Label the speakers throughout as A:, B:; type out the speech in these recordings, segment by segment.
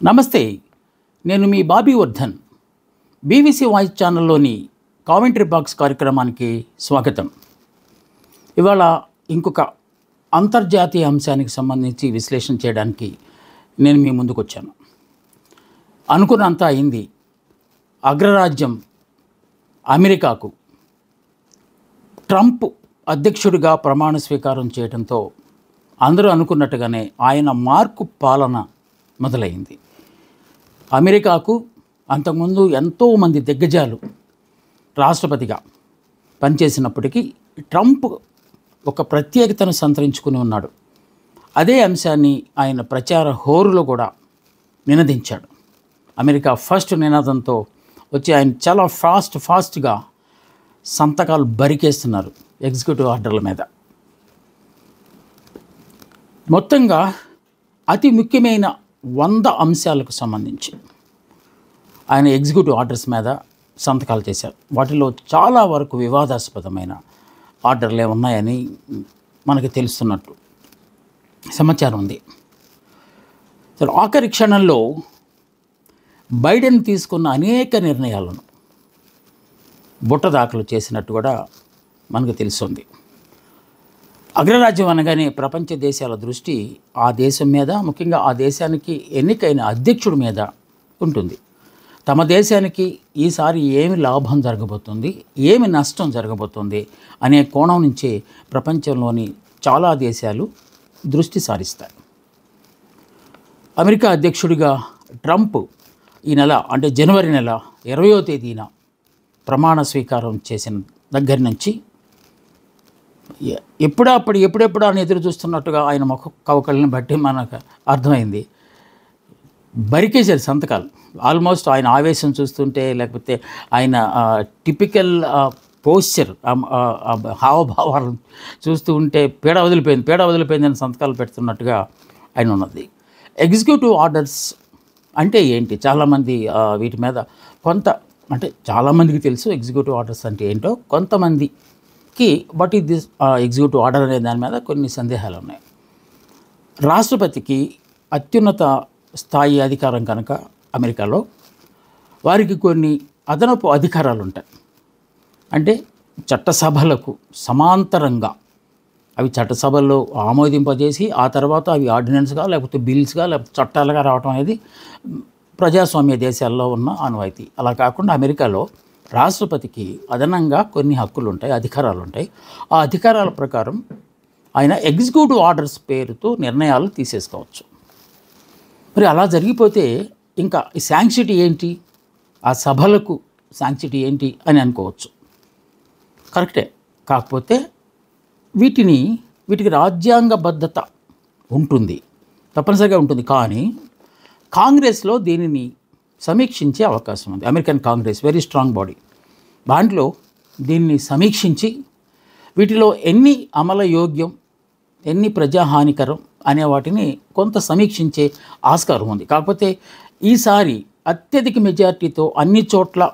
A: నమస్తే, నేను మీ బాబీ వర్ధన్. బీబీసీ వాయిస్ ఛానల్లోని కామెంటరీ బాక్స్ కార్యక్రమానికి స్వాగతం. ఇవాళ ఇంకొక అంతర్జాతీయ అంశానికి సంబంధించి విశ్లేషణ చేయడానికి నేను మీ ముందుకు వచ్చాను. అనుకున్నంత అయింది. అగ్రరాజ్యం అమెరికాకు ట్రంప్ అధ్యక్షుడిగా ప్రమాణ స్వీకారం చేయడంతో అందరూ అనుకున్నట్టుగానే ఆయన మార్కు పాలన మొదలైంది. అమెరికాకు అంతకుముందు ఎంతోమంది దిగ్గజాలు రాష్ట్రపతిగా పనిచేసినప్పటికీ ట్రంప్ ఒక ప్రత్యేకతను సంతరించుకుని ఉన్నాడు. అదే అంశాన్ని ఆయన ప్రచార హోరులో కూడా నినదించాడు. అమెరికా ఫస్ట్ నినాదంతో వచ్చి ఆయన చాలా ఫాస్ట్గా సంతకాలు బరికేస్తున్నారు ఎగ్జిక్యూటివ్ ఆర్డర్ల మీద. మొత్తంగా అతి ముఖ్యమైన 100 అంశాలకు సంబంధించి ఆయన ఎగ్జిక్యూటివ్ ఆర్డర్స్ మీద సంతకాలు చేశారు. వాటిలో చాలా వరకు వివాదాస్పదమైన ఆర్డర్లే ఉన్నాయని మనకు తెలుస్తున్నట్టు సమాచారం ఉంది. సరే, ఆఖరి క్షణంలో బైడెన్ తీసుకున్న అనేక నిర్ణయాలను బుట్టదాఖలు చేసినట్టు కూడా మనకు తెలుస్తుంది. అగ్రరాజ్యం అనగానే ప్రపంచ దేశాల దృష్టి ఆ దేశం మీద, ముఖ్యంగా ఆ దేశానికి ఎన్నికైన అధ్యక్షుడి మీద ఉంటుంది. తమ దేశానికి ఈసారి ఏమి లాభం జరగబోతుంది, ఏమి నష్టం జరగబోతుంది అనే కోణం నుంచి ప్రపంచంలోని చాలా దేశాలు దృష్టి సారిస్తాయి. అమెరికా అధ్యక్షుడిగా ట్రంప్ ఈ నెల అంటే జనవరి నెల 20వ తేదీన ప్రమాణ స్వీకారం చేసిన దగ్గర నుంచి ఎప్పుడెప్పుడు అని ఎదురు చూస్తున్నట్టుగా ఆయన ముఖ కవకళ్ళని బట్టి మనకు అర్థమైంది. బరికేశారు సంతకాలు. ఆల్మోస్ట్ ఆయన ఆవేశం చూస్తుంటే, లేకపోతే ఆయన టిపికల్ పోస్చర్, హావభావాలను చూస్తూ ఉంటే పేడ వదిలిపోయింది అని సంతకాలు పెడుతున్నట్టుగా ఆయన ఉన్నది. ఎగ్జిక్యూటివ్ ఆర్డర్స్ అంటే ఏంటి? చాలామంది వీటి మీద చాలామందికి తెలుసు ఎగ్జిక్యూటివ్ ఆర్డర్స్ అంటే ఏంటో. కొంతమందికి what is this executive order అనే దాని మీద కొన్ని సందేహాలు ఉన్నాయి. రాష్ట్రపతికి అత్యున్నత స్థాయి అధికారం కనుక అమెరికాలో వారికి కొన్ని అదనపు అధికారాలు ఉంటాయి. అంటే చట్టసభలకు సమాంతరంగా అవి చట్టసభల్లో ఆమోదింపజేసి ఆ తర్వాత అవి ఆర్డినెన్స్గా లేకపోతే బిల్స్గా లేకపోతే చట్టాలుగా రావడం అనేది ప్రజాస్వామ్య దేశాల్లో ఉన్న ఆనవాయితీ. అలా కాకుండా అమెరికాలో రాష్ట్రపతికి అదనంగా కొన్ని హక్కులు ఉంటాయి, అధికారాలు ఉంటాయి. ఆ అధికారాల ప్రకారం ఆయన ఎగ్జిక్యూటివ్ ఆర్డర్స్ పేరుతో నిర్ణయాలు తీసేసుకోవచ్చు. మరి అలా జరిగిపోతే ఇంకా ఈ శాంక్సిటీ ఏంటి, ఆ సభలకు శాంక్సిటీ ఏంటి అని అనుకోవచ్చు. కరెక్టే. కాకపోతే వీటికి రాజ్యాంగబద్ధత ఉంటుంది, తప్పనిసరిగా ఉంటుంది. కానీ కాంగ్రెస్లో దీనిని సమీక్షించే అవకాశం ఉంది. American Congress very strong body. దాంట్లో దీన్ని సమీక్షించి వీటిలో ఎన్ని అమల యోగ్యం, ఎన్ని ప్రజాహానికరం అనే వాటిని కొంత సమీక్షించే ఆస్కారం ఉంది. కాకపోతే ఈసారి అత్యధిక మెజార్టీతో అన్ని చోట్ల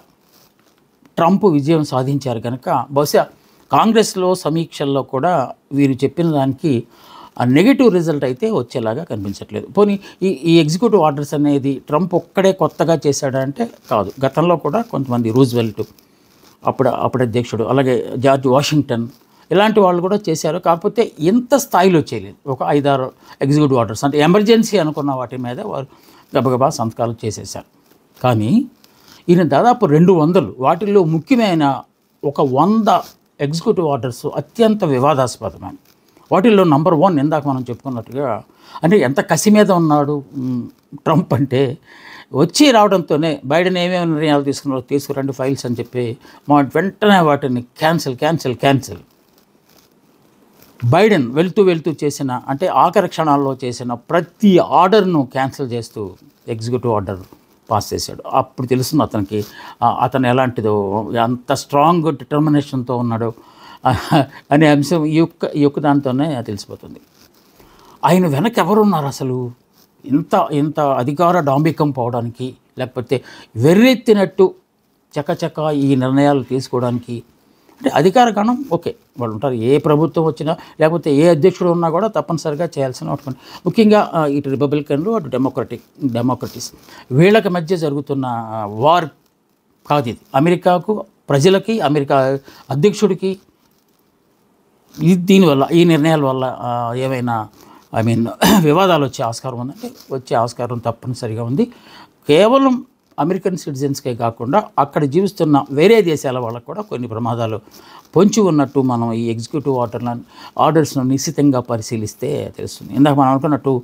A: ట్రంప్ విజయం సాధించారు కనుక బహుశా కాంగ్రెస్లో సమీక్షల్లో కూడా వీరు చెప్పిన దానికి నెగిటివ్ రిజల్ట్ అయితే వచ్చేలాగా కనిపించట్లేదు. పోనీ ఈ ఎగ్జిక్యూటివ్ ఆర్డర్స్ అనేది ట్రంప్ ఒక్కడే కొత్తగా చేశాడంటే కాదు. గతంలో కూడా కొంతమంది రూజ్వెల్ట్ అప్పుడు అధ్యక్షుడు, అలాగే జార్జ్ వాషింగ్టన్ ఇలాంటి వాళ్ళు కూడా చేశారు. కాకపోతే ఇంత స్థాయిలో చేయలేదు. ఒక 5-6 ఎగ్జిక్యూటివ్ ఆర్డర్స్ అంటే ఎమర్జెన్సీ అనుకున్న వాటి మీద వారు గబగబా సంతకాలు చేసేశారు. కానీ ఈయన దాదాపు 200, వాటిల్లో ముఖ్యమైన ఒక 100 ఎగ్జిక్యూటివ్ ఆర్డర్స్ అత్యంత వివాదాస్పదమైన వాటిల్లో నంబర్ 1 ఇందాక మనం చెప్పుకున్నట్టుగా, అంటే ఎంత కసి మీద ఉన్నాడు ట్రంప్ అంటే, వచ్చి రావడంతోనే బైడెన్ ఏమేమి నిర్ణయాలు తీసుకురండి ఫైల్స్ అని చెప్పి వెంటనే వాటిని క్యాన్సిల్. బైడెన్ వెళ్తూ చేసిన, అంటే ఆఖరి క్షణాల్లో చేసిన ప్రతి ఆర్డర్ను క్యాన్సిల్ చేస్తూ ఎగ్జిక్యూటివ్ ఆర్డర్ పాస్ చేశాడు. అప్పుడు తెలుస్తుంది అతనికి అతను ఎలాంటిదో, అంత స్ట్రాంగ్ డిటర్మినేషన్తో ఉన్నాడు అనే అంశం ఈ యొక్క దాంతోనే తెలిసిపోతుంది. ఆయన వెనక ఎవరున్నారు అసలు? ఇంత అధికార డాంబికం పోవడానికి, లేకపోతే వెర్రెత్తినట్టు చకచక ఈ నిర్ణయాలు తీసుకోవడానికి అంటే అధికార గణం ఓకే, వాళ్ళు ఉంటారు. ఏ ప్రభుత్వం వచ్చినా లేకపోతే ఏ అధ్యక్షుడు ఉన్నా కూడా తప్పనిసరిగా చేయాల్సిన ఒకటి. ముఖ్యంగా ఇటు రిపబ్లికన్లు అటు డెమోక్రటిక్స్ వీళ్ళకి మధ్య జరుగుతున్న వార్ కాదు ఇది. అమెరికాకు ప్రజలకి, అమెరికా అధ్యక్షుడికి దీనివల్ల, ఈ నిర్ణయాల వల్ల ఏమైనా వివాదాలు వచ్చే ఆస్కారం ఉందంటే వచ్చే ఆస్కారం తప్పనిసరిగా ఉంది. కేవలం అమెరికన్ సిటిజన్స్కే కాకుండా అక్కడ జీవిస్తున్న వేరే దేశాల వాళ్ళకు కూడా కొన్ని ప్రమాదాలు పొంచి ఉన్నట్టు మనం ఈ ఎగ్జిక్యూటివ్ ఆర్డర్స్ను నిశ్చితంగా పరిశీలిస్తే తెలుస్తుంది. ఇందాక మనం అనుకున్నట్టు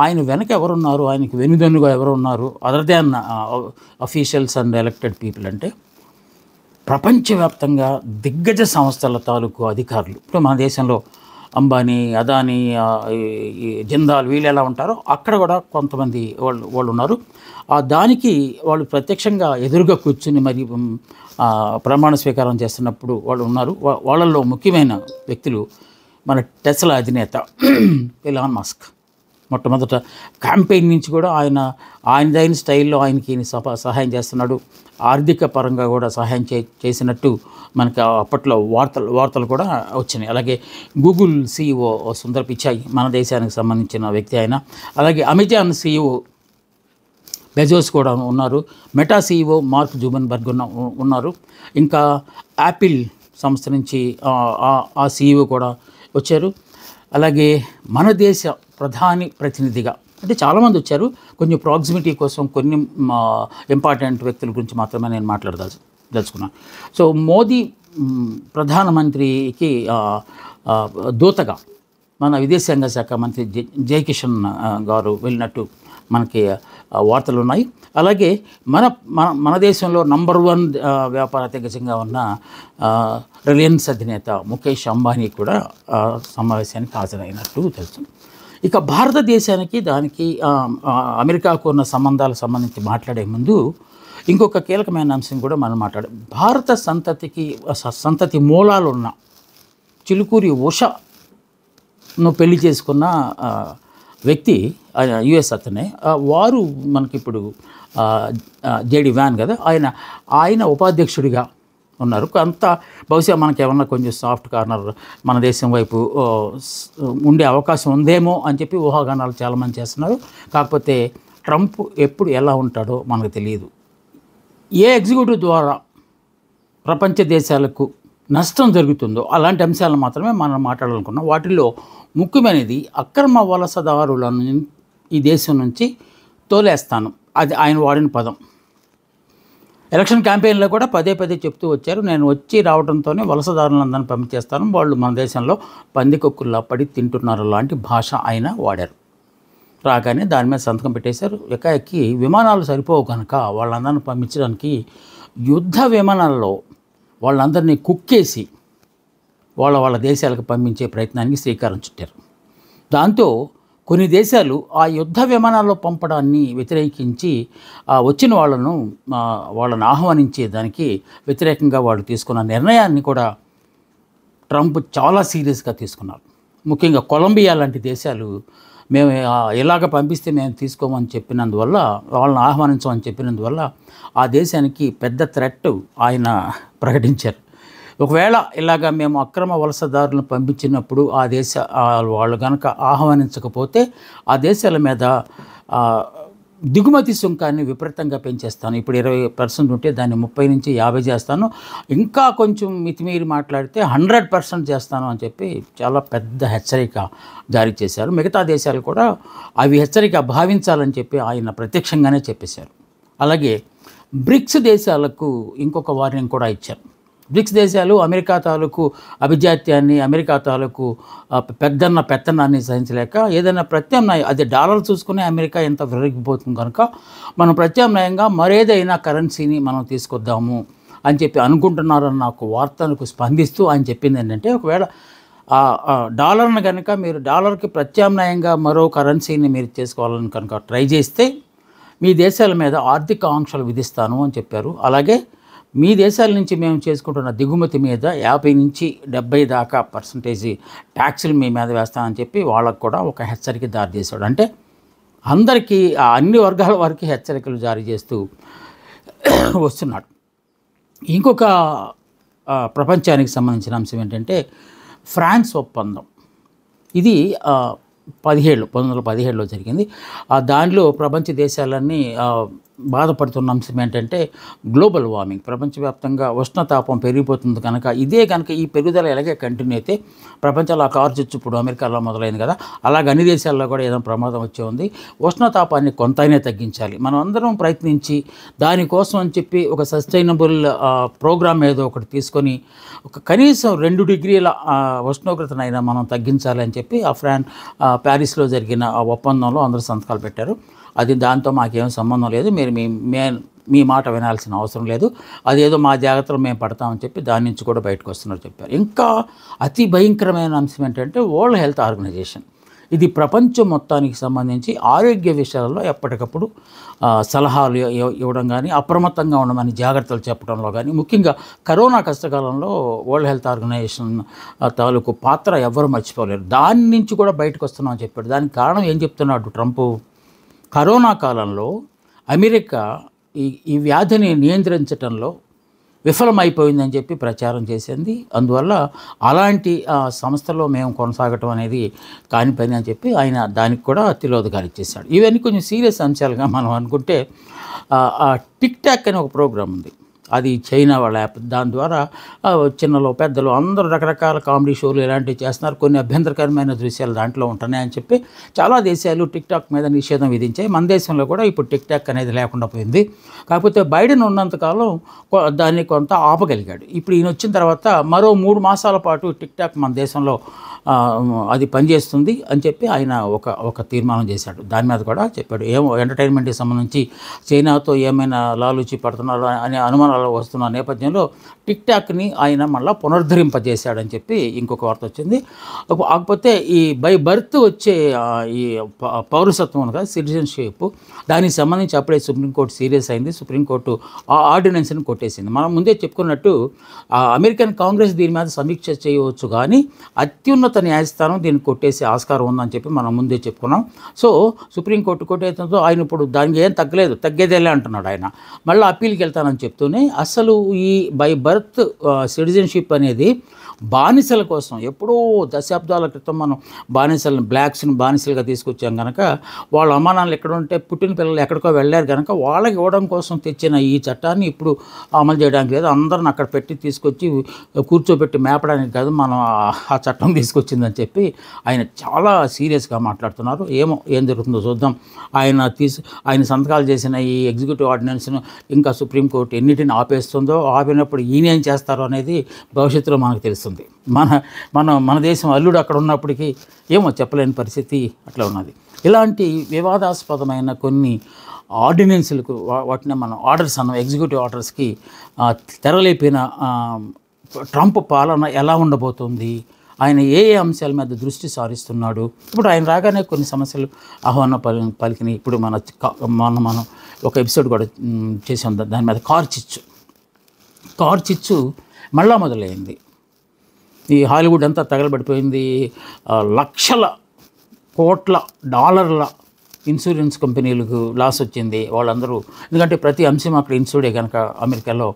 A: ఆయన వెనక ఎవరున్నారు, ఆయనకి వెనుదన్నుగా ఎవరు ఉన్నారు other than officials and elected people అంటే ప్రపంచవ్యాప్తంగా దిగ్గజ సంస్థల తాలూకు అధికారులు. ఇప్పుడు మన దేశంలో అంబానీ, అదానీ, ఈ జిందాల్ వీళ్ళు ఎలా ఉంటారో అక్కడ కూడా కొంతమంది వాళ్ళు ఉన్నారు. దానికి వాళ్ళు ప్రత్యక్షంగా ఎదురుగా కూర్చుని మరి ప్రమాణ స్వీకారం చేస్తున్నప్పుడు వాళ్ళు ఉన్నారు. వాళ్ళల్లో ముఖ్యమైన వ్యక్తులు మన టెస్లా అధినేత ఎలాన్ మస్క్. మొట్టమొదట క్యాంపెయిన్ నుంచి కూడా ఆయనదైన స్టైల్లో ఆయనకి సహాయం చేస్తున్నాడు. ఆర్థిక పరంగా కూడా సహాయం చేసినట్టు మనకి అప్పట్లో వార్తలు కూడా వచ్చినాయి. అలాగే గూగుల్ CEO సుందర్ పిచాయ్ మన దేశానికి సంబంధించిన వ్యక్తి ఆయన. అలాగే అమెజాన్ CEO బెజోస్ కూడా ఉన్నారు. మెటా CEO మార్క్ జుకర్బర్గ్ ఉన్నారు. ఇంకా యాపిల్ సంస్థ నుంచి ఆ CEO కూడా వచ్చారు. అలాగే మన దేశ ప్రధాని ప్రతినిధిగా అంటే చాలామంది వచ్చారు. కొంచెం ప్రాక్సిమిటీ కోసం కొన్ని ఇంపార్టెంట్ వ్యక్తుల గురించి మాత్రమే నేను మాట్లాడదలుచుకున్నాను. సో మోదీ ప్రధానమంత్రికి దూతగా మన విదేశాంగ శాఖ మంత్రి జయకిషన్ గారు వెళ్ళినట్టు మనకి వార్తలు ఉన్నాయి. అలాగే మన దేశంలో నంబర్ 1 వ్యాపార దిగ్గజంగా ఉన్న రిలయన్స్ అధినేత ముఖేష్ అంబానీ కూడా సమావేశానికి హాజరైనట్టు తెలుస్తుంది. ఇక భారతదేశానికి దానికి అమెరికాకు ఉన్న సంబంధాలకు సంబంధించి మాట్లాడే ముందు ఇంకొక కీలకమైన అంశం కూడా మనం భారత సంతతి మూలాలు ఉన్న చిలుకూరి ఉషను పెళ్లి చేసుకున్న వ్యక్తి US అతనే. వారు మనకిప్పుడు JD వ్యాన్ కదా, ఆయన ఉపాధ్యక్షుడిగా ఉన్నారు. అంత బహుశా మనకేమన్నా కొంచెం సాఫ్ట్ కార్నర్ మన దేశం వైపు ఉండే అవకాశం ఉందేమో అని చెప్పి ఊహాగానాలు చాలామంది చేస్తున్నారు. కాకపోతే ట్రంప్ ఎప్పుడు ఎలా ఉంటాడో మనకు తెలియదు. ఏ ఎగ్జిక్యూటివ్ ద్వారా ప్రపంచ దేశాలకు నష్టం జరుగుతుందో అలాంటి అంశాలను మాత్రమే మనం మాట్లాడాలనుకున్నాం. వాటిల్లో ముఖ్యమైనది అక్రమ వలసదారులను ఈ దేశం నుంచి తోలేస్తాను, అది ఆయన వాడిన పదం. ఎలక్షన్ క్యాంపెయిన్లో కూడా పదే చెప్తూ వచ్చారు, నేను వచ్చి రావడంతోనే వలసదారులందరినీ పంపించేస్తాను, వాళ్ళు మన దేశంలో పందికొక్కుల్లా పడి తింటున్నారు లాంటి భాష ఆయన వాడారు. రాగానే దాని మీద సంతకం పెట్టేశారు. ఎక్కి విమానాలు సరిపోవు కనుక వాళ్ళందరినీ పంపించడానికి యుద్ధ విమానాల్లో వాళ్ళందరినీ కుక్కేసి వాళ్ళ దేశాలకు పంపించే ప్రయత్నానికి శ్రీకారం చుట్టారు. దాంతో కొన్ని దేశాలు ఆ యుద్ధ విమానాల్లో పంపడాన్ని వ్యతిరేకించి వచ్చిన వాళ్ళను ఆహ్వానించేదానికి వ్యతిరేకంగా వాళ్ళు తీసుకున్న నిర్ణయాన్ని కూడా ట్రంప్ చాలా సీరియస్గా తీసుకున్నారు. ముఖ్యంగా కొలంబియా లాంటి దేశాలు మేము ఇలాగ పంపిస్తే మేము తీసుకోమని చెప్పినందువల్ల, వాళ్ళని ఆహ్వానించమని చెప్పినందువల్ల ఆ దేశానికి పెద్ద థ్రెట్ ఆయన ప్రకటించారు. ఒకవేళ ఇలాగ మేము అక్రమ వలసదారులను పంపించినప్పుడు ఆ దేశ వాళ్ళు కనుక ఆహ్వానించకపోతే ఆ దేశాల మీద దిగుమతి సుంకాన్ని విపరీతంగా పెంచేస్తాను, ఇప్పుడు 20% ఉంటే దాన్ని 30 నుంచి 50 చేస్తాను, ఇంకా కొంచెం మితిమీరి మాట్లాడితే 100% చేస్తాను అని చెప్పి చాలా పెద్ద హెచ్చరిక జారీ చేశారు. మిగతా దేశాలు కూడా అవి హెచ్చరిక భావించాలని చెప్పి ఆయన ప్రత్యక్షంగానే చెప్పేశారు. అలాగే బ్రిక్స్ దేశాలకు ఇంకొక వార్నింగ్ కూడా ఇచ్చారు. బ్రిక్స్ దేశాలు అమెరికా తాలూకు అభిజాత్యాన్ని, అమెరికా తాలూకు పెత్తనాన్ని సహించలేక ఏదైనా ప్రత్యామ్నాయం, అది డాలర్ చూసుకునే అమెరికా ఎంత విరిగిపోతుంది కనుక మనం ప్రత్యామ్నాయంగా మరేదైనా కరెన్సీని మనం తీసుకొద్దాము అని చెప్పి అనుకుంటున్నారన్న నాకు వార్తలకు స్పందిస్తూ ఆయన చెప్పింది ఏంటంటే, ఒకవేళ డాలర్ని కనుక మీరు డాలర్కి ప్రత్యామ్నాయంగా మరో కరెన్సీని మీరు చేసుకోవాలని కనుక ట్రై చేస్తే మీ దేశాల మీద ఆర్థిక ఆంక్షలు విధిస్తాను అని చెప్పారు. అలాగే మీ దేశాల నుంచి మేము చేసుకుంటున్న దిగుమతి మీద 50 నుంచి 70 దాకా % ట్యాక్సులు మీ మీద వేస్తామని చెప్పి వాళ్ళకు కూడా ఒక హెచ్చరిక జారీ చేశాడు. అంటే అందరికీ అన్ని వర్గాల వారికి హెచ్చరికలు జారీ చేస్తూ వస్తున్నాడు. ఇంకొక ప్రపంచానికి సంబంధించిన అంశం ఏంటంటే ఫ్రాన్స్ ఒప్పందం. ఇది 1917లో జరిగింది. దానిలో ప్రపంచ దేశాలన్నీ బాధపడుతున్న అంశం ఏంటంటే గ్లోబల్ వార్మింగ్, ప్రపంచవ్యాప్తంగా ఉష్ణతాపం పెరిగిపోతుంది కనుక ఈ పెరుగుదల ఎలాగే కంటిన్యూ అయితే ప్రపంచంలో ఆ కార్చిచ్చు ఇప్పుడు అమెరికాలో మొదలైంది కదా, అలాగే అన్ని దేశాల్లో కూడా ఏదైనా ప్రమాదం వచ్చే ఉంది. ఉష్ణతాపాన్ని కొంతైనా తగ్గించాలి, మనం అందరం ప్రయత్నించి దానికోసం అని చెప్పి ఒక సస్టైనబుల్ ప్రోగ్రామ్ ఏదో ఒకటి తీసుకొని ఒక కనీసం 2 డిగ్రీల ఉష్ణోగ్రతనైనా మనం తగ్గించాలి అని చెప్పి ప్యారిస్లో జరిగిన ఆ ఒప్పందంలో అందరూ సంతకాలు పెట్టారు. దాంతో మాకేం సంబంధం లేదు, మీరు మీ మాట వినాల్సిన అవసరం లేదు, అదేదో మా జాగ్రత్తలు మేము పడతామని చెప్పి దాని నుంచి కూడా బయటకు వస్తున్నారు చెప్పారు. ఇంకా అతి భయంకరమైన అంశం ఏంటంటే వరల్డ్ హెల్త్ ఆర్గనైజేషన్. ఇది ప్రపంచం మొత్తానికి సంబంధించి ఆరోగ్య విషయాలలో ఎప్పటికప్పుడు సలహాలు ఇవ్వడం కానీ, అప్రమత్తంగా ఉండమని జాగ్రత్తలు చెప్పడంలో కానీ, ముఖ్యంగా కరోనా కష్టకాలంలో వరల్డ్ హెల్త్ ఆర్గనైజేషన్ తాలూకు పాత్ర ఎవ్వరూ మర్చిపోలేరు. దాని నుంచి కూడా బయటకు వస్తున్నామని చెప్పాడు. దానికి కారణం ఏం చెప్తున్నాడు ట్రంప్? కరోనా కాలంలో అమెరికా ఈ వ్యాధిని నియంత్రించడంలో విఫలమైపోయిందని చెప్పి ప్రచారం చేసింది. అందువల్ల అలాంటి సంస్థలో మేము కొనసాగటం అనేది కాని పని అని చెప్పి ఆయన దానికి కూడా తిలోదకాలు ఇచ్చేసాడు. ఇవన్నీ కొంచెం సీరియస్ అంశాలుగా మనం అనుకుంటే టిక్ టాక్ అనే ఒక ప్రోగ్రాం ఉంది, అది చైనా వాళ్ళ యాప్. దాని ద్వారా చిన్నలో పెద్దలు అందరూ రకరకాల కామెడీ షోలు ఇలాంటివి చేస్తున్నారు. కొన్ని అభ్యంతరకరమైన దృశ్యాలు దాంట్లో ఉంటున్నాయని చెప్పి చాలా దేశాలు టిక్ టాక్ మీద నిషేధం విధించాయి. మన దేశంలో కూడా ఇప్పుడు టిక్ టాక్ అనేది లేకుండా పోయింది. కాకపోతే బైడెన్ ఉన్నంతకాలం దాన్ని కొంత ఆపగలిగాడు. ఇప్పుడు ఈయన వచ్చిన తర్వాత మరో 3 మాసాల పాటు టిక్ టాక్ మన దేశంలో అది పనిచేస్తుంది అని చెప్పి ఆయన ఒక తీర్మానం చేశాడు. దాని మీద కూడా చెప్పాడు. ఏమో ఎంటర్టైన్మెంట్కి సంబంధించి చైనాతో ఏమైనా లాలూచి పడుతున్నారు అనే అనుమానాలు వస్తున్న నేపథ్యంలో టిక్ టాక్ని ఆయన మళ్ళీ పునరుద్ధరింపజేశాడని చెప్పి ఇంకొక వార్త వచ్చింది. కాకపోతే ఈ బై బర్త్ వచ్చే ఈ పౌరసత్వం ఉంది కదా, సిటిజన్షిప్, దానికి సంబంధించి అప్పుడే సుప్రీంకోర్టు సీరియస్ అయింది. సుప్రీంకోర్టు ఆ ఆర్డినెన్స్ని కొట్టేసింది. మనం ముందే చెప్పుకున్నట్టు అమెరికన్ కాంగ్రెస్ దీని మీద సమీక్ష చేయవచ్చు, కానీ అత్యున్నత న్యాయస్థానం దీన్ని కొట్టేసే ఆస్కారం ఉందని చెప్పి మనం ముందే చెప్పుకున్నాం. సో సుప్రీంకోర్టు కొట్టేయడంతో ఆయన ఇప్పుడు దానికి ఏం తగ్గలేదు, తగ్గేదేలే అంటున్నాడు ఆయన. మళ్ళీ అప్పీల్కి వెళ్తానని చెప్తూనే అసలు ఈ బై బర్త్ సిటిజన్షిప్ అనేది బానిసల కోసం ఎప్పుడో దశాబ్దాల క్రితం మనం బ్లాక్స్ని బానిసలుగా తీసుకొచ్చాం కనుక వాళ్ళ అమ్మానాన్నలు ఎక్కడ ఉంటే పుట్టిన పిల్లలు ఎక్కడికో వెళ్ళారు కనుక వాళ్ళకి ఇవ్వడం కోసం తెచ్చిన ఈ చట్టాన్ని ఇప్పుడు అమలు చేయడానికి లేదు, అందరిని అక్కడ పెట్టి తీసుకొచ్చి కూర్చోబెట్టి మేపడానికి కాదు మనం ఆ చట్టం తీసుకొచ్చిందని చెప్పి ఆయన చాలా సీరియస్గా మాట్లాడుతున్నారు. ఏం జరుగుతుందో చూద్దాం. ఆయన సంతకాలు చేసిన ఈ ఎగ్జిక్యూటివ్ ఆర్డినెన్స్ను ఇంకా సుప్రీంకోర్టు ఎన్నిటిని ఆపేస్తుందో, ఆపినప్పుడు ఈయన ఏం చేస్తారో అనేది భవిష్యత్తులో మనకు తెలుస్తుంది. మన దేశం అల్లుడు అక్కడ ఉన్నప్పటికీ చెప్పలేని పరిస్థితి అట్లా ఉన్నది. ఇలాంటి వివాదాస్పదమైన కొన్ని ఆర్డినెన్స్లకు వాటిని మనం ఆర్డర్స్ అన్నాం, ఎగ్జిక్యూటివ్ ఆర్డర్స్కి తెరలేపిన ట్రంప్ పాలన ఎలా ఉండబోతుంది, ఆయన ఏ అంశాల మీద దృష్టి సారిస్తున్నాడు. ఇప్పుడు ఆయన రాగానే కొన్ని సమస్యలు ఆహ్వాన పలికినాయి. ఇప్పుడు మనం ఒక ఎపిసోడ్ కూడా చేసాం దాని మీద. కార్ చిచ్చు మళ్ళా మొదలైంది. ఈ హాలీవుడ్ అంతా తగలబడిపోయింది. లక్షల కోట్ల డాలర్ల ఇన్సూరెన్స్ కంపెనీలకు లాస్ వచ్చింది. వాళ్ళందరూ, ఎందుకంటే ప్రతి అంశం అక్కడ ఇన్సూర్డే కనుక అమెరికాలో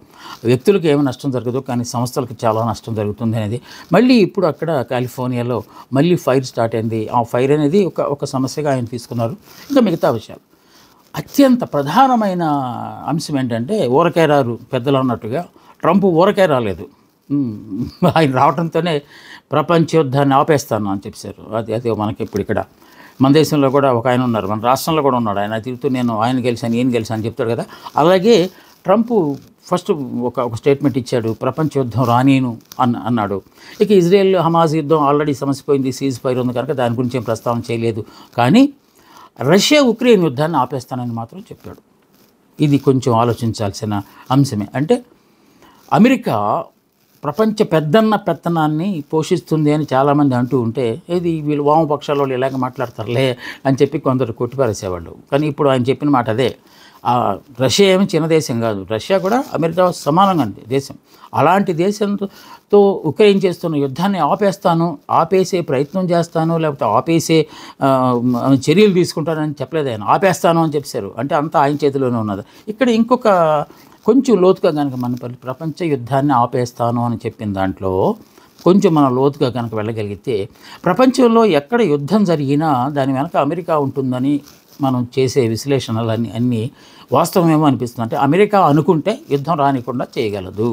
A: వ్యక్తులకు ఏమి నష్టం జరగదు, కానీ సంస్థలకు చాలా నష్టం జరుగుతుంది అనేది. మళ్ళీ ఇప్పుడు అక్కడ కాలిఫోర్నియాలో మళ్ళీ ఫైర్ స్టార్ట్ అయింది. ఆ ఫైర్ అనేది ఒక సమస్యగా ఆయన తీసుకున్నారు. ఇంకా మిగతా విషయాలు అత్యంత ప్రధానమైన అంశం ఏంటంటే ఊరకే రారు పెద్దలు అన్నట్టుగా ట్రంప్ ఊరకే రాలేదు. ఆయన రావడంతోనే ప్రపంచ యుద్ధాన్ని ఆపేస్తాను అని చెప్పారు. అది మనకి ఇప్పుడు ఇక్కడ మన దేశంలో కూడా ఒక ఆయన ఉన్నారు, మన రాష్ట్రంలో కూడా ఉన్నాడు. ఆయన తిరుగుతూ నేను ఆయన గెలిచాను ఈయన గెలిచాను అని చెప్తాడు కదా. అలాగే ట్రంప్ ఫస్ట్ ఒక స్టేట్మెంట్ ఇచ్చాడు, ప్రపంచ యుద్ధం రానీను అన్నాడు. ఇక ఇజ్రాయెల్ హమాస్ యుద్ధం ఆల్రెడీ సమసిపోయింది, సీజ్ ఫైర్ ఉంది కనుక దాని గురించి ఏం ప్రస్తావన చేయలేదు. కానీ రష్యా ఉక్రెయిన్ యుద్ధాన్ని ఆపేస్తానని మాత్రం చెప్పాడు. ఇది కొంచెం ఆలోచించాల్సిన అంశమే. అంటే అమెరికా ప్రపంచ పెత్తనాన్ని పోషిస్తుంది అని చాలామంది అంటూ ఉంటే వీళ్ళు వామపక్షాల వాళ్ళు ఇలాగ మాట్లాడతారులే అని చెప్పి కొందరు కొట్టిపారేసేవాళ్ళు. కానీ ఇప్పుడు ఆయన చెప్పిన మాట అదే. రష్యా ఏమి చిన్న దేశం కాదు, రష్యా కూడా అమెరికా సమానంగా దేశం. అలాంటి దేశంతో ఉక్రెయిన్ చేస్తున్న యుద్ధాన్ని ఆపేసే ప్రయత్నం చేస్తాను, లేకపోతే ఆపేసే చర్యలు తీసుకుంటానని చెప్పలేదు ఆయన. ఆపేస్తాను అని చెప్పారు. అంటే అంతా ఆయన చేతిలోనే ఉన్నది. ఇక్కడ ఇంకొక కొంచెం లోతుగా కనుక మన ప్రపంచ యుద్ధాన్ని ఆపేస్తాను అని చెప్పిన దాంట్లో కొంచెం మనం లోతుగా కనుక వెళ్ళగలిగితే ప్రపంచంలో ఎక్కడ యుద్ధం జరిగినా దాని వెనక అమెరికా ఉంటుందని మనం చేసే విశ్లేషణలు అన్నీ వాస్తవమేమో అనిపిస్తుంది. అంటే అమెరికా అనుకుంటే యుద్ధం రానికుండా చేయగలదు,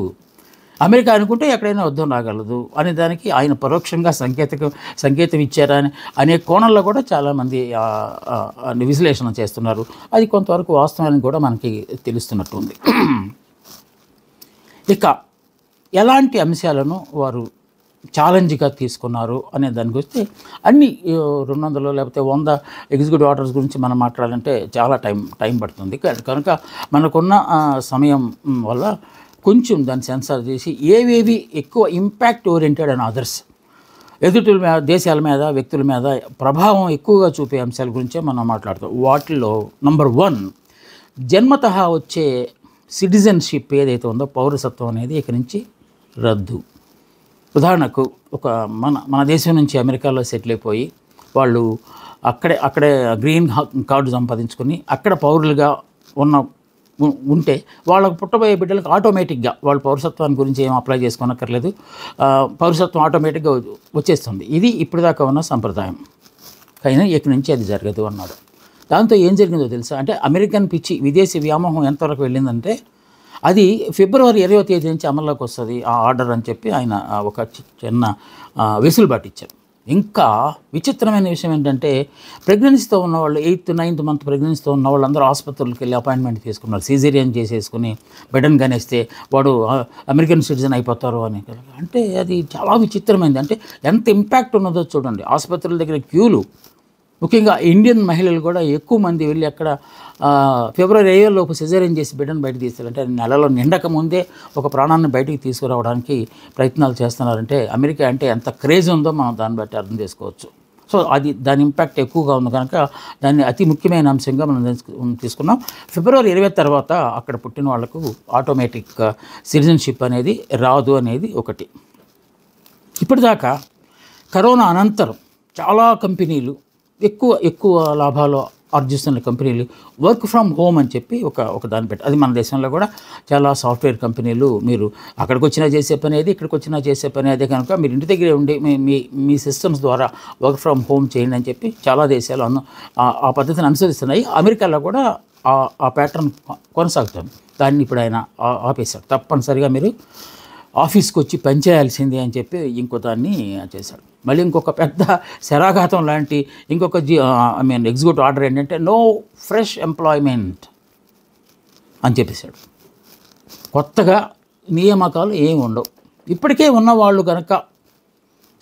A: అమెరికా అనుకుంటే ఎక్కడైనా యుద్ధం రాగలదు అనే దానికి ఆయన పరోక్షంగా సంకేతం ఇచ్చారా అనే కోణంలో కూడా చాలామంది విశ్లేషణ చేస్తున్నారు. అది కొంతవరకు వాస్తవాన్ని కూడా మనకి తెలుస్తున్నట్టుంది. ఇక ఎలాంటి అంశాలను వారు ఛాలెంజ్గా తీసుకున్నారు అనే దానికి వస్తే అన్ని 200 లేకపోతే 100 ఎగ్జిక్యూటివ్ ఆర్డర్స్ గురించి మనం మాట్లాడాలంటే చాలా టైం పడుతుంది. కనుక మనకున్న సమయం వల్ల కొంచెం దాన్ని సెన్సార్ చేసి ఏవేవి ఎక్కువ ఇంపాక్ట్ ఓరియంటెడ్ అండ్ అదర్స్ ఎదుటి దేశాల మీద వ్యక్తుల మీద ప్రభావం ఎక్కువగా చూపే అంశాల గురించే మనం మాట్లాడుతాం. వాటిల్లో నంబర్ 1 జన్మతః వచ్చే సిటిజన్షిప్ ఏదైతే ఉందో పౌరసత్వం అనేది ఇక్కడి నుంచి రద్దు. ఉదాహరణకు ఒక మన దేశం నుంచి అమెరికాలో సెటిల్ అయిపోయి వాళ్ళు అక్కడే గ్రీన్ కార్డు సంపాదించుకొని అక్కడ పౌరులుగా ఉంటే వాళ్ళకు పుట్టబోయే బిడ్డలకు ఆటోమేటిక్గా వాళ్ళ పౌరసత్వాన్ని గురించి ఏం అప్లై చేసుకోనక్కర్లేదు, పౌరసత్వం ఆటోమేటిక్గా వచ్చేస్తుంది. ఇది ఇప్పటిదాకా ఉన్న సంప్రదాయం. కానీ ఇక్కడి నుంచి అది జరగదు అన్నాడు. దాంతో ఏం జరిగిందో తెలుసా? అంటే అమెరికన్ పిచ్చి విదేశీ వ్యామోహం ఎంతవరకు వెళ్ళిందంటే అది ఫిబ్రవరి 20వ తేదీ నుంచి అమల్లోకి వస్తుంది ఆ ఆర్డర్ అని చెప్పి ఆయన ఒక చిన్న వెసులుబాటు ఇచ్చారు. ఇంకా విచిత్రమైన విషయం ఏంటంటే ప్రెగ్నెన్సీతో ఉన్నవాళ్ళు 8th 9th మంత్ ప్రెగ్నెన్సీతో ఉన్న వాళ్ళందరూ ఆసుపత్రులకు వెళ్ళి అపాయింట్మెంట్ తీసుకున్నారు. సిజేరియన్ చేసేసుకుని బిడ్డను కనేస్తే వాడు అమెరికన్ సిటిజన్ అయిపోతారు అని. అంటే అది చాలా విచిత్రమైంది. అంటే ఎంత ఇంపాక్ట్ ఉన్నదో చూడండి. ఆసుపత్రుల దగ్గర క్యూలు, ముఖ్యంగా ఇండియన్ మహిళలు కూడా ఎక్కువ మంది వెళ్ళి అక్కడ ఫిబ్రవరి 5 లోపు సిజేరియన్ చేసి బిడ్డను బయటకు తీస్తారంటే నెలలో నిండక ముందే ఒక ప్రాణాన్ని బయటికి తీసుకురావడానికి ప్రయత్నాలు చేస్తున్నారంటే అమెరికా అంటే ఎంత క్రేజ్ ఉందో మనం దాన్ని బట్టి అర్థం చేసుకోవచ్చు. సో అది దాని ఇంపాక్ట్ ఎక్కువగా ఉంది కనుక దాన్ని అతి ముఖ్యమైన అంశంగా మనం తీసుకున్నాం. ఫిబ్రవరి 20 తర్వాత అక్కడ పుట్టిన వాళ్లకు ఆటోమేటిక్ సిటిజన్షిప్ అనేది రాదు అనేది ఒకటి. ఇప్పటిదాకా కరోనా అనంతరం చాలా కంపెనీలు ఎక్కువ లాభాలు ఆర్జిస్తున్న కంపెనీలు వర్క్ ఫ్రమ్ హోమ్ అని చెప్పి ఒక దాన్ని పెట్టి, అది మన దేశంలో కూడా చాలా సాఫ్ట్వేర్ కంపెనీలు మీరు అక్కడికి వచ్చినా చేసే పని అది, ఇక్కడికి వచ్చినా చేసే పని అదే కనుక మీరు ఇంటి దగ్గరే ఉండి మీ సిస్టమ్స్ ద్వారా వర్క్ ఫ్రమ్ హోమ్ చేయండి అని చెప్పి చాలా దేశాలు ఆ పద్ధతిని అనుసరిస్తున్నాయి. అమెరికాలో కూడా ఆ ప్యాటర్న్ కొనసాగుతుంది. దాన్ని ఇప్పుడు ఆయన ఆపేశాడు. తప్పనిసరిగా మీరు ఆఫీస్కి వచ్చి పనిచేయాల్సిందే అని చెప్పి ఇంకో దాన్ని చేశాడు. మళ్ళీ ఇంకొక పెద్ద శరాఘాతం లాంటి ఇంకొక ఎగ్జిక్యూటివ్ ఆర్డర్ ఏంటంటే నో ఫ్రెష్ ఎంప్లాయ్మెంట్ అని చెప్పేశాడు. కొత్తగా నియామకాలు ఏమి ఉండవు. ఇప్పటికే ఉన్నవాళ్ళు కనుక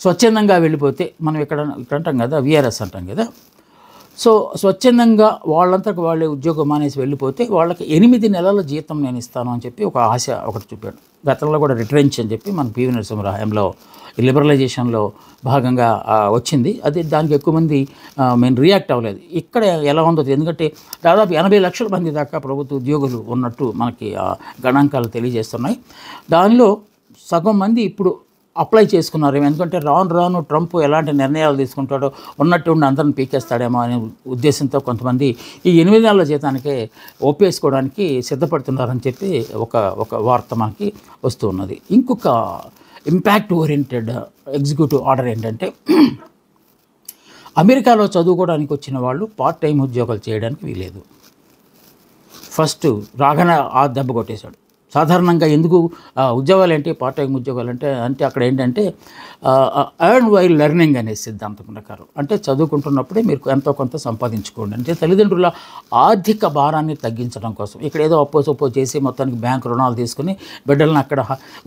A: స్వచ్ఛందంగా వెళ్ళిపోతే, మనం ఇక్కడ అంటాం కదా విఆర్ఎస్ అంటాం కదా, సో స్వచ్ఛందంగా వాళ్ళంతకు వాళ్ళే ఉద్యోగం మానేసి వెళ్ళిపోతే వాళ్ళకి 8 నెలల జీతం నేను ఇస్తాను అని చెప్పి ఒక ఆశ ఒకటి చూపాడు. గతంలో కూడా రిట్రెంచ్ అని చెప్పి మన పివి నరసింహరావు హయాంలో లిబరలైజేషన్లో భాగంగా వచ్చింది. అది దానికి ఎక్కువ మంది రియాక్ట్ అవ్వలేదు. ఇక్కడ ఎలా ఉందో ఎందుకంటే దాదాపు 80 లక్షల మంది దాకా ప్రభుత్వ ఉద్యోగులు ఉన్నట్టు మనకి గణాంకాలు తెలియజేస్తున్నాయి. దానిలో సగం మంది ఇప్పుడు అప్లై చేసుకున్నారు. ఎందుకంటే రాను ట్రంప్ ఎలాంటి నిర్ణయాలు తీసుకుంటాడో ఉన్నట్టు అందరిని పీకేస్తాడేమో అనే ఉద్దేశంతో కొంతమంది ఈ 8 నెలల జీతానికే ఒప్పేసుకోవడానికి సిద్ధపడుతున్నారని చెప్పి ఒక వార్త మనకి వస్తూ ఉన్నది. ఇంకొక ఇంపాక్ట్ ఓరియంటెడ్ ఎగ్జిక్యూటివ్ ఆర్డర్ ఏంటంటే అమెరికాలో చదువుకోవడానికి వచ్చిన వాళ్ళు పార్ట్ టైం ఉద్యోగాలు చేయడానికి వీలేదు. ఫస్ట్ రాగానే ఆ దెబ్బ కొట్టేశాడు. సాధారణంగా ఎందుకు ఉద్యోగాలు ఏంటి పార్ట్ టైం ఉద్యోగాలు అంటే అక్కడ ఏంటంటే ఎర్న్ వైల్ లెర్నింగ్ అనే సిద్ధాంతం ప్రకారం, అంటే చదువుకుంటున్నప్పుడే మీరు ఎంతో కొంత సంపాదించుకోండి. అంటే తల్లిదండ్రుల ఆర్థిక భారాన్ని తగ్గించడం కోసం ఇక్కడ ఏదో అప్పో చేసి మొత్తానికి బ్యాంకు రుణాలు తీసుకుని బిడ్డలను అక్కడ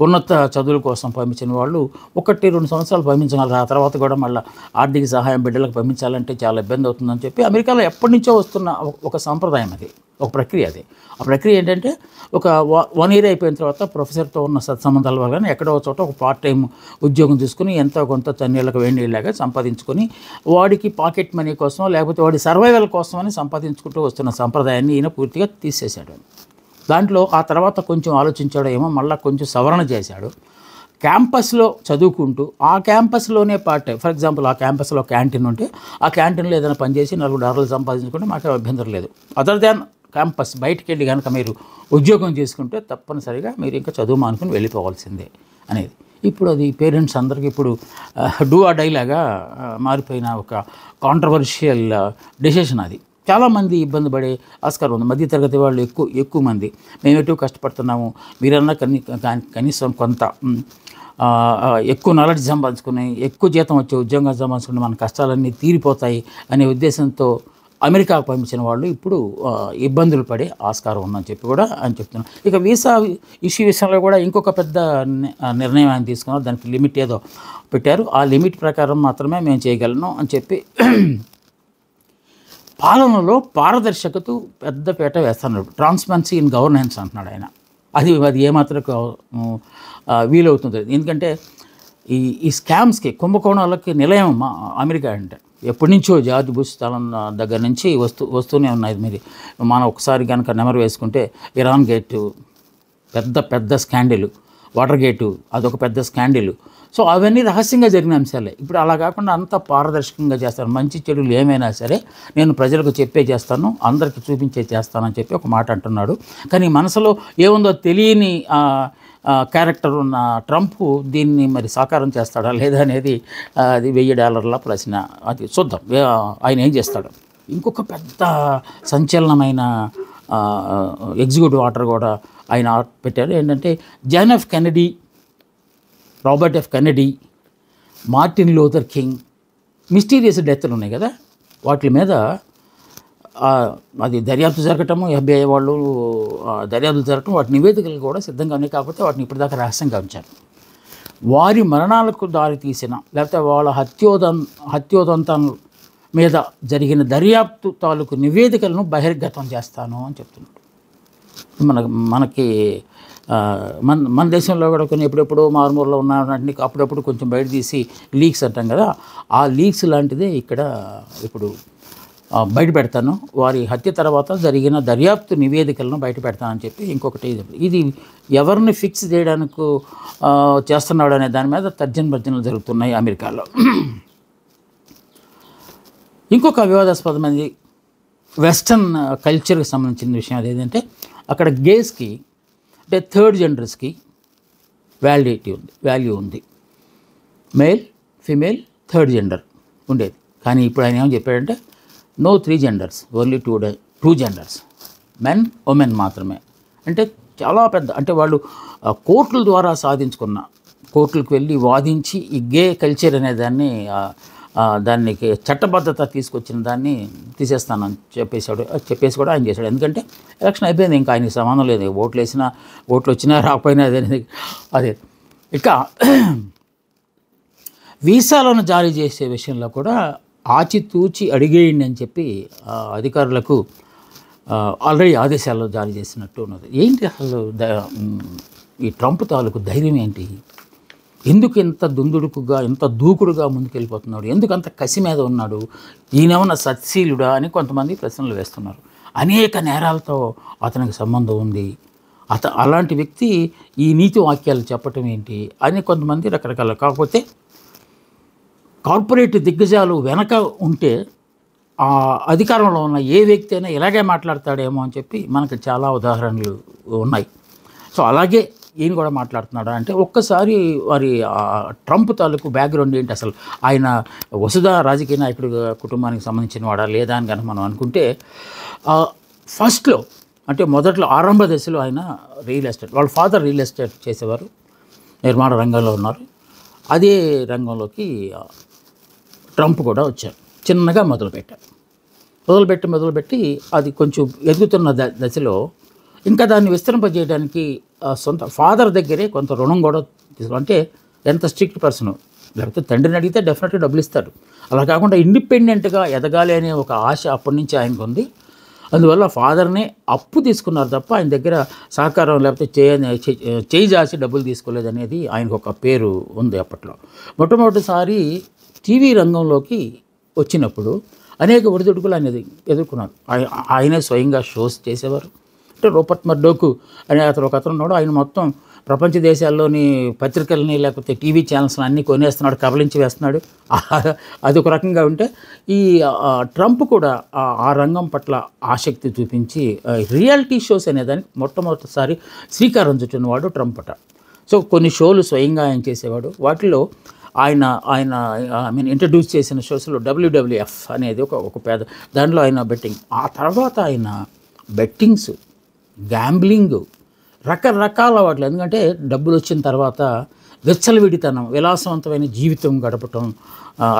A: ఉన్నత చదువుల కోసం పంపించిన వాళ్ళు 1-2 సంవత్సరాలు పంపించగలరు. ఆ తర్వాత కూడా మళ్ళీ ఆర్థిక సహాయం బిడ్డలకు పంపించాలంటే చాలా ఇబ్బంది అవుతుందని చెప్పి అమెరికాలో ఎప్పటి నుంచో వస్తున్న ఒక సంప్రదాయం అది, ఒక ప్రక్రియ అది. ఆ ప్రక్రియ ఏంటంటే ఒక 1 year అయిపోయిన తర్వాత ప్రొఫెసర్తో ఉన్న సత్సంబంధాల వల్ల ఎక్కడో చోట ఒక పార్ట్ టైం ఉద్యోగం తీసుకుని ఎంతో కొంత చన్నీళ్ళకి వేడిలాగా సంపాదించుకొని వాడికి పాకెట్ మనీ కోసం లేకపోతే వాడి సర్వైవల్ కోసం అని సంపాదించుకుంటూ వస్తున్న సంప్రదాయాన్ని ఈయన పూర్తిగా తీసేశాడు. దాంట్లో ఆ తర్వాత కొంచెం ఆలోచించాడో ఏమో మళ్ళీ కొంచెం సవరణ చేశాడు. క్యాంపస్లో చదువుకుంటూ ఆ క్యాంపస్లోనే పార్ట్ టైం, ఫర్ ఎగ్జాంపుల్ ఆ క్యాంపస్లో క్యాంటీన్ ఉంటే ఆ క్యాంటీన్లో ఏదైనా పనిచేసి $4 సంపాదించుకుంటే మాకు అభ్యంతరం లేదు. అదర్ దాన్ క్యాంపస్ బయటికి వెళ్ళి కనుక మీరు ఉద్యోగం చేసుకుంటే తప్పనిసరిగా మీరు ఇంకా చదువు మానుకుని వెళ్ళిపోవాల్సిందే అనేది. ఇప్పుడు అది పేరెంట్స్ అందరికీ ఇప్పుడు డూ ఆ డైలాగా మారిపోయిన ఒక కాంట్రవర్షియల్ డెసిషన్ అది. చాలామంది ఇబ్బంది పడే ఆస్కారం ఉంది. మధ్యతరగతి వాళ్ళు ఎక్కువ మంది మేము ఎటు కష్టపడుతున్నాము, మీరన్నా కనీసం కొంత ఎక్కువ నాలెడ్జ్ సంపాదించుకుని ఎక్కువ జీతం వచ్చే ఉద్యోగం సంపాదించుకుని మన కష్టాలన్నీ తీరిపోతాయి అనే ఉద్దేశంతో అమెరికాకు పంపించిన వాళ్ళు ఇప్పుడు ఇబ్బందులు పడే ఆస్కారం ఉందని చెప్పి కూడా ఆయన చెప్తున్నారు. ఇక వీసా ఇష్యూ విషయంలో కూడా ఇంకొక పెద్ద నిర్ణయం ఆయన తీసుకున్నారు. దానికి లిమిట్ ఏదో పెట్టారు. ఆ లిమిట్ ప్రకారం మాత్రమే మేము చేయగలను అని చెప్పి పాలనలో పారదర్శకత పెద్ద పీట వేస్తున్నాడు. ట్రాన్స్పరెన్సీ ఇన్ గవర్నెన్స్ అంటున్నాడు ఆయన. అది ఏమాత్రం వీలవుతుంది. ఎందుకంటే ఈ స్కామ్స్కి కుంభకోణాలకి నిలయం అమెరికా అంటే ఎప్పటి నుంచో జార్జ్ బుష్ తలం దగ్గర నుంచి వస్తూనే ఉన్నాయి. మీరు మనం ఒకసారి కనుక నెమరు వేసుకుంటే ఇరాన్ గేటు పెద్ద స్కాండిల్, వాటర్ గేటు అదొక పెద్ద స్కాండిల్. సో అవన్నీ రహస్యంగా జరిగిన అంశాలే. ఇప్పుడు అలా కాకుండా అంతా పారదర్శకంగా చేస్తాను. మంచి చెడులు ఏమైనా సరే నేను ప్రజలకు చెప్పే చేస్తాను, అందరికీ చూపించే చేస్తానని చెప్పి ఒక మాట అంటున్నాడు. కానీ మనసులో ఏముందో తెలియని క్యారెక్టర్ ఉన్న ట్రంప్ దీన్ని మరి సాకారం చేస్తాడా లేదా అనేది అది $1000 ప్రశ్న. అది చూద్దాం ఆయన ఏం చేస్తాడు. ఇంకొక పెద్ద సంచలనమైన ఎగ్జిక్యూటివ్ ఆర్డర్ కూడా ఆయన పెట్టారు. ఏంటంటే John F Kennedy, Robert F Kennedy, Martin Luther King mysterious డెత్లు ఉన్నాయి కదా, వాటి మీద అది దర్యాప్తు జరగటము, FBI వాళ్ళు దర్యాప్తు జరగటం, వాటి నివేదికలు కూడా సిద్ధంగా ఉన్నాయి. కాకపోతే వాటిని ఇప్పటిదాకా రహస్యంగా ఉంచారు. వారి మరణాలకు దారి తీసిన లేకపోతే వాళ్ళ హత్యోదంతం మీద జరిగిన దర్యాప్తు తాలూకు నివేదికలను బహిర్గతం చేస్తాను అని చెప్తున్నాడు. మనకి మన దేశంలో కూడా కొన్ని ఎప్పుడెప్పుడో మారుమూలలో ఉన్నారని అప్పుడప్పుడు కొంచెం బయట తీసి లీక్స్ అంటాం కదా, ఆ లీక్స్ లాంటిదే ఇక్కడ ఇప్పుడు బయట పెడతాను. వారి హత్య తర్వాత జరిగిన దర్యాప్తు నివేదికలను బయట పెడతానని చెప్పి ఇంకొకటి ఇది ఎవరిని ఫిక్స్ చేయడానికి చేస్తున్నాడు అనే దాని మీద తర్జనభర్జనలు జరుగుతున్నాయి అమెరికాలో. ఇంకొక వివాదాస్పదమైనది వెస్టర్న్ కల్చర్కి సంబంధించిన విషయం అదేంటంటే అక్కడ గేస్కి అంటే థర్డ్ జెండర్స్కి వాల్యూ ఉంది. మేల్, ఫీమేల్, థర్డ్ జెండర్ ఉండేది. కానీ ఇప్పుడు ఆయన ఏమని చెప్పాడంటే no 3 genders, only 2 genders, men, women మాత్రమే. అంటే చాలా పెద్ద, అంటే వాళ్ళు కోర్టుల ద్వారా సాధించుకున్న, కోర్టులకు వెళ్ళి వాదించి ఈ గే కల్చర్ అనే దానికి చట్టబద్ధత తీసుకొచ్చిన దాన్ని తీసేస్తానని చెప్పేసి కూడా ఆయన చేశాడు. ఎందుకంటే ఎలక్షన్ అయిపోయింది, ఇంకా ఆయనకి సంబంధం లేదు. ఓట్లు వచ్చినా రాకపోయినా అదే. ఇక వీసాలను జారీ చేసే విషయంలో కూడా ఆచితూచి అడిగేయండి అని చెప్పి అధికారులకు ఆల్రెడీ ఆదేశాలు జారీ చేసినట్టు ఉన్నది. ఏంటి అసలు ఈ ట్రంప్ తాలూకు ధైర్యం ఏంటి? ఎందుకు ఇంత దుందుడుకుగా, ఇంత దూకుడుగా ముందుకెళ్ళిపోతున్నాడు? ఎందుకు అంత కసి మీద ఉన్నాడు? ఈయనేమన్నా సత్శీలుడా అని కొంతమంది ప్రశ్నలు వేస్తున్నారు. అనేక నేరాలతో అతనికి సంబంధం ఉంది. అలాంటి వ్యక్తి ఈ నీతి వాక్యాలు చెప్పటం ఏంటి అని కొంతమంది రకరకాల. కాకపోతే కార్పొరేట్ దిగ్గజాలు వెనక ఉంటే అధికారంలో ఉన్న ఏ వ్యక్తి అయినా ఇలాగే మాట్లాడతాడేమో అని చెప్పి మనకు చాలా ఉదాహరణలు ఉన్నాయి. సో అలాగే ఈయన కూడా మాట్లాడుతున్నాడు. అంటే ఒక్కసారి వారి ట్రంప్ తాలూకు బ్యాక్గ్రౌండ్ ఏంటి, అసలు ఆయన వసుధ రాజకీయ నాయకుడు కుటుంబానికి సంబంధించిన వాడా లేదా అని కనుక మనం అనుకుంటే ఫస్ట్లో అంటే మొదట్లో ఆరంభ దశలో ఆయన రియల్ ఎస్టేట్, వాళ్ళ ఫాదర్ రియల్ ఎస్టేట్ చేసేవారు, నిర్మాణ రంగంలో ఉన్నారు. అదే రంగంలోకి ట్రంప్ కూడా వచ్చారు. చిన్నగా మొదలుపెట్టి అది కొంచెం ఎదుగుతున్న దశలో ఇంకా దాన్ని విస్తరింపజేయడానికి సొంత ఫాదర్ దగ్గరే కొంత రుణం కూడా అంటే ఎంత స్ట్రిక్ట్ పర్సన్, లేకపోతే తండ్రిని అడిగితే డెఫినెట్గా డబ్బులు ఇస్తాడు. అలా కాకుండా ఇండిపెండెంట్గా ఎదగాలి అనే ఒక ఆశ అప్పటి నుంచి ఆయనకు ఉంది. అందువల్ల ఫాదర్నే అప్పు తీసుకున్నారు తప్ప ఆయన దగ్గర సహకారం లేకపోతే చేయి జాసి డబ్బులు తీసుకోలేదు అనేది ఆయనకు ఒక పేరు ఉంది. అప్పట్లో మొట్టమొదటిసారి టీవీ రంగంలోకి వచ్చినప్పుడు అనేక ఒడిదుడుకులు ఆయన ఎదుర్కొన్నారు. ఆయనే స్వయంగా షోస్ చేసేవారు, అంటే రూపర్ట్ మర్డోక్ అనే ఒక అతను ఉన్నాడు. ఆయన మొత్తం ప్రపంచ దేశాల్లోని పత్రికల్ని లేకపోతే టీవీ ఛానల్స్ని అన్నీ కొనేస్తున్నాడు, కబలించి వేస్తున్నాడు. అది ఒక రకంగా ఉంటే ఈ ట్రంప్ కూడా ఆ రంగం పట్ల ఆసక్తి చూపించి రియాలిటీ షోస్ అనేదానికి మొట్టమొదటిసారి శ్రీకారం చుట్టినవాడు ట్రంప్ అట. సో కొన్ని షోలు స్వయంగా ఆయన చేసేవాడు. వాటిలో ఆయన ఇంట్రడ్యూస్ చేసిన షోస్లో WWF అనేది ఒక పేద దాంట్లో ఆయన బెట్టింగ్. ఆ తర్వాత ఆయన బెట్టింగ్స్, గ్యాంబ్లింగ్, రకరకాల వాటిలో, ఎందుకంటే డబ్బులు వచ్చిన తర్వాత విచ్చలవిడితనం, విలాసవంతమైన జీవితం గడపటం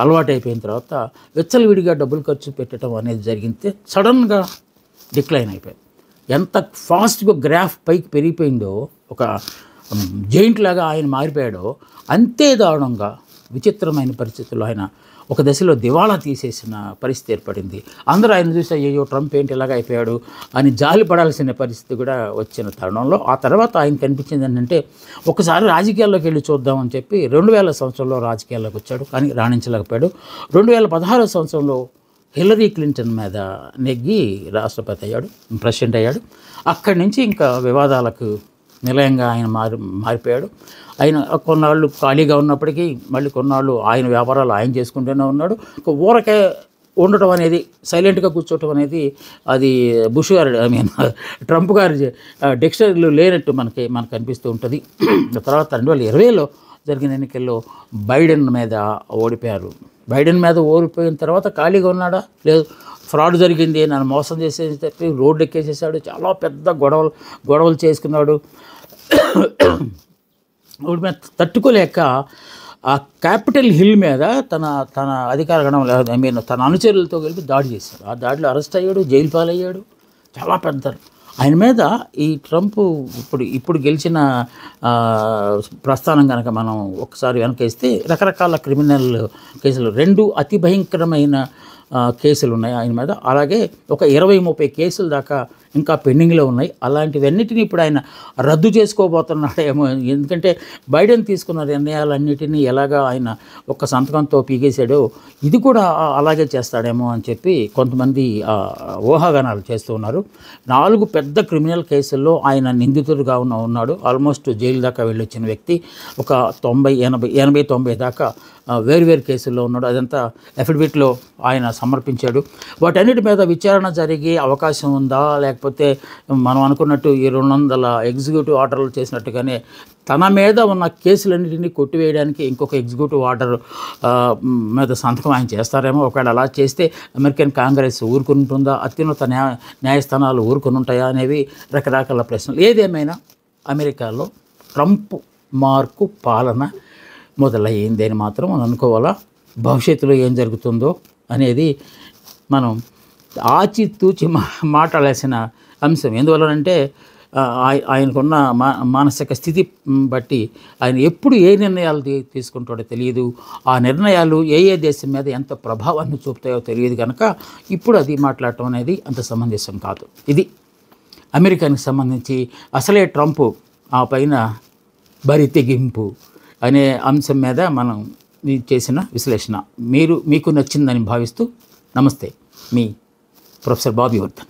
A: అలవాటైపోయిన తర్వాత విచ్చలవిడిగా డబ్బులు ఖర్చు పెట్టడం అనేది జరిగితే సడన్గా డిక్లైన్ అయిపోయింది. ఎంత ఫాస్ట్గా గ్రాఫ్ పైకి పెరిగిపోయిందో, ఒక జైంట్ లాగా ఆయన మారిపోయాడో, అంతే దారుణంగా విచిత్రమైన పరిస్థితుల్లో ఆయన ఒక దశలో దివాళా తీసేసిన పరిస్థితి ఏర్పడింది. అందరూ ఆయన చూసి అయ్యో ట్రంప్ ఏంటి ఇలాగ అయిపోయాడు అని జాలి పడాల్సిన పరిస్థితి కూడా వచ్చిన తరుణంలో ఆ తర్వాత ఆయన కనిపించింది ఏంటంటే ఒకసారి రాజకీయాల్లోకి వెళ్ళి చూద్దామని చెప్పి 2000 సంవత్సరంలో రాజకీయాల్లోకి వచ్చాడు, కానీ రాణించలేకపోయాడు. 2016 సంవత్సరంలో హిల్లరీ క్లింటన్ మీద నెగ్గి రాష్ట్రపతి అయ్యాడు, ప్రెసిడెంట్ అయ్యాడు. అక్కడి నుంచి ఇంకా వివాదాలకు నిలయంగా ఆయన మారిపోయాడు. ఆయన కొన్నాళ్ళు ఖాళీగా ఉన్నప్పటికీ మళ్ళీ కొన్నాళ్ళు ఆయన వ్యాపారాలు ఆయన చేసుకుంటూనే ఉన్నాడు. ఊరకే ఉండటం అనేది, సైలెంట్గా కూర్చోవటం అనేది అది బుష్ గారు ట్రంప్ గారి డిక్షనరీలో లేనట్టు మనకు అనిపిస్తూ ఉంటుంది. తర్వాత 2020లో జరిగిన ఎన్నికల్లో బైడెన్ మీద ఓడిపోయారు. బైడెన్ మీద ఓడిపోయిన తర్వాత ఖాళీగా ఉన్నాడా? లేదు, ఫ్రాడ్ జరిగింది, నన్ను మోసం చేసేసి చెప్పి రోడ్డు ఎక్కేసేసాడు. చాలా పెద్ద గొడవలు చేసుకున్నాడు. వాడి మీద తట్టుకోలేక ఆ క్యాపిటల్ హిల్ మీద తన అధికార గణం తన అనుచరులతో కలిపి దాడి చేశాడు. ఆ దాడిలో అరెస్ట్ అయ్యాడు, జైలు పాలయ్యాడు. చాలా పెద్ద ఆయన మీద ఈ ట్రంప్ ఇప్పుడు గెలిచిన ప్రస్థానం కనుక మనం ఒకసారి వెనకేస్తే రకరకాల క్రిమినల్ కేసులు, 2 అతి భయంకరమైన కేసులు ఉన్నాయి ఆయన మీద. అలాగే ఒక 20-30 కేసుల దాకా ఇంకా పెండింగ్లో ఉన్నాయి. అలాంటివన్నిటిని ఇప్పుడు ఆయన రద్దు చేసుకోబోతున్నాడేమో. ఎందుకంటే బైడెన్ తీసుకున్న నిర్ణయాలన్నిటినీ ఎలాగా ఆయన ఒక్క సంతకంతో పీకేశాడో ఇది కూడా అలాగే చేస్తాడేమో అని చెప్పి కొంతమంది ఊహాగానాలు చేస్తూ ఉన్నారు. 4 పెద్ద క్రిమినల్ కేసుల్లో ఆయన నిందితుడిగా ఉన్నాడు. ఆల్మోస్ట్ జైలు దాకా వెళ్ళొచ్చిన వ్యక్తి. ఒక 80-90 దాకా వేరువేరు కేసుల్లో ఉన్నాడు. అదంతా అఫిడవిట్లో ఆయన సమర్పించాడు. వాటన్నిటి మీద విచారణ జరిగే అవకాశం ఉందా, లేకపోతే మనం అనుకున్నట్టు ఈ 200 ఎగ్జిక్యూటివ్ ఆర్డర్లు చేసినట్టుగానే తన మీద ఉన్న కేసులన్నింటినీ కొట్టివేయడానికి ఇంకొక ఎగ్జిక్యూటివ్ ఆర్డర్ మీద సంతకం ఆయన చేస్తారేమో. ఒకవేళ అలా చేస్తే అమెరికన్ కాంగ్రెస్ ఊరుకుంటుందా, అత్యున్నత న్యాయస్థానాలు ఊరుకుని ఉంటాయా అనేవి రకరకాల ప్రశ్నలు. ఏదేమైనా అమెరికాలో ట్రంప్ మార్కు పాలన మొదలయ్యిందని మాత్రం మనం అనుకోవాలా. భవిష్యత్తులో ఏం జరుగుతుందో అనేది మనం ఆచితూచి మాట్లాడాల్సిన అంశం. ఎందువల్లనంటే ఆయనకున్న మానసిక స్థితి బట్టి ఆయన ఎప్పుడు ఏ నిర్ణయాలు తీసుకుంటాడో తెలియదు. ఆ నిర్ణయాలు ఏ దేశం మీద ఎంత ప్రభావాన్ని చూపుతాయో తెలియదు కనుక ఇప్పుడు అది మాట్లాడటం అనేది అంత సమంజసం కాదు. ఇది అమెరికానికి సంబంధించి అసలే ట్రంప్ ఆ పైన బరి తెగింపు అనే అంశం మీద మనం చేసిన విశ్లేషణ మీకు నచ్చిందని భావిస్తూ నమస్తే, మీ ప్రొఫెసర్ బాబీ వర్ధన్.